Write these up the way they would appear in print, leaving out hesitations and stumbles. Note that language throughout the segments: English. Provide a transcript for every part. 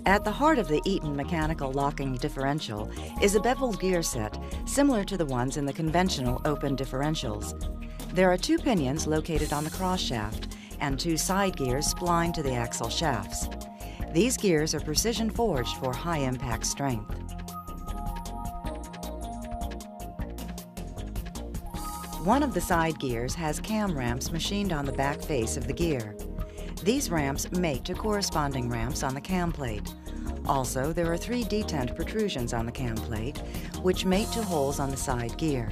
At the heart of the Eaton mechanical locking differential is a beveled gear set similar to the ones in the conventional open differentials. There are two pinions located on the cross shaft and two side gears splined to the axle shafts. These gears are precision forged for high impact strength. One of the side gears has cam ramps machined on the back face of the gear. These ramps mate to corresponding ramps on the cam plate. Also, there are three detent protrusions on the cam plate, which mate to holes on the side gear.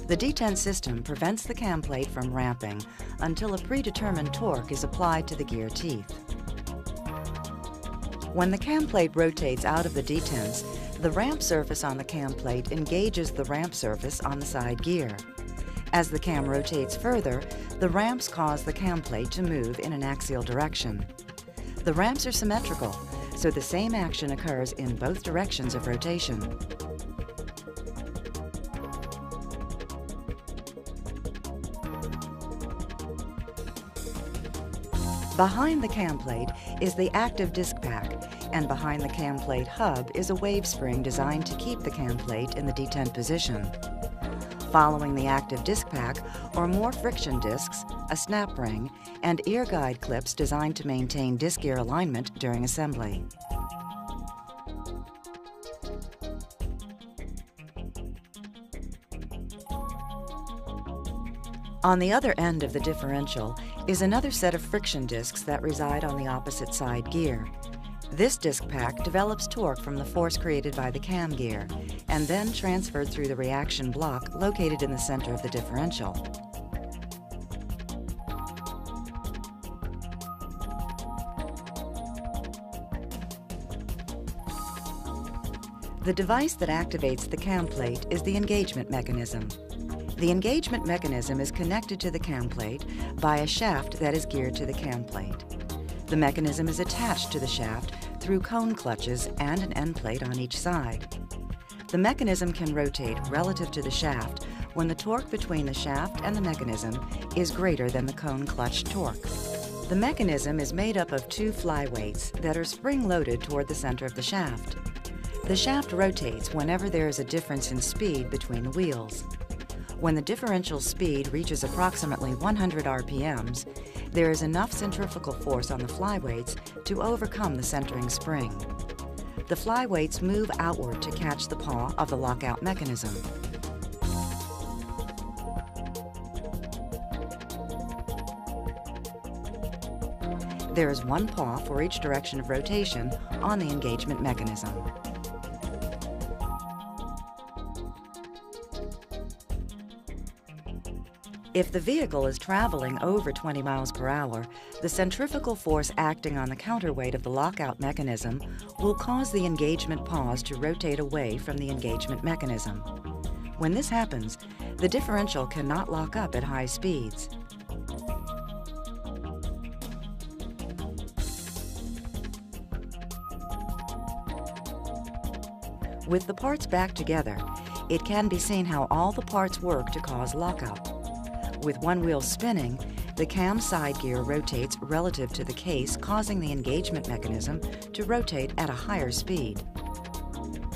The detent system prevents the cam plate from ramping until a predetermined torque is applied to the gear teeth. When the cam plate rotates out of the detents, the ramp surface on the cam plate engages the ramp surface on the side gear. As the cam rotates further, the ramps cause the cam plate to move in an axial direction. The ramps are symmetrical, so the same action occurs in both directions of rotation. Behind the cam plate is the active disc pack, and behind the cam plate hub is a wave spring designed to keep the cam plate in the detent position. Following the active disc pack are more friction discs, a snap ring, and ear guide clips designed to maintain disc ear alignment during assembly. On the other end of the differential is another set of friction discs that reside on the opposite side gear. This disc pack develops torque from the force created by the cam gear and then transferred through the reaction block located in the center of the differential. The device that activates the cam plate is the engagement mechanism. The engagement mechanism is connected to the cam plate by a shaft that is geared to the cam plate. The mechanism is attached to the shaft through cone clutches and an end plate on each side. The mechanism can rotate relative to the shaft when the torque between the shaft and the mechanism is greater than the cone clutch torque. The mechanism is made up of two flyweights that are spring-loaded toward the center of the shaft. The shaft rotates whenever there is a difference in speed between the wheels. When the differential speed reaches approximately 100 RPMs, there is enough centrifugal force on the flyweights to overcome the centering spring. The flyweights move outward to catch the paw of the lockout mechanism. There is one paw for each direction of rotation on the engagement mechanism. If the vehicle is traveling over 20 miles per hour, the centrifugal force acting on the counterweight of the lockout mechanism will cause the engagement paws to rotate away from the engagement mechanism. When this happens, the differential cannot lock up at high speeds. With the parts back together, it can be seen how all the parts work to cause lockup. With one wheel spinning, the cam side gear rotates relative to the case, causing the engagement mechanism to rotate at a higher speed.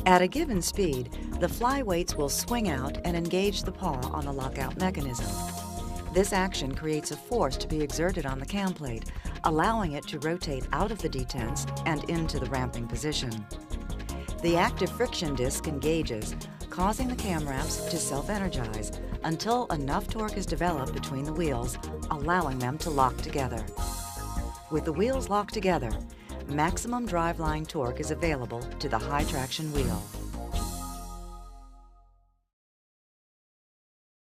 At a given speed, the flyweights will swing out and engage the paw on the lockout mechanism. This action creates a force to be exerted on the cam plate, allowing it to rotate out of the detents and into the ramping position. The active friction disc engages, causing the cam ramps to self-energize until enough torque is developed between the wheels, allowing them to lock together. With the wheels locked together, maximum driveline torque is available to the high traction wheel.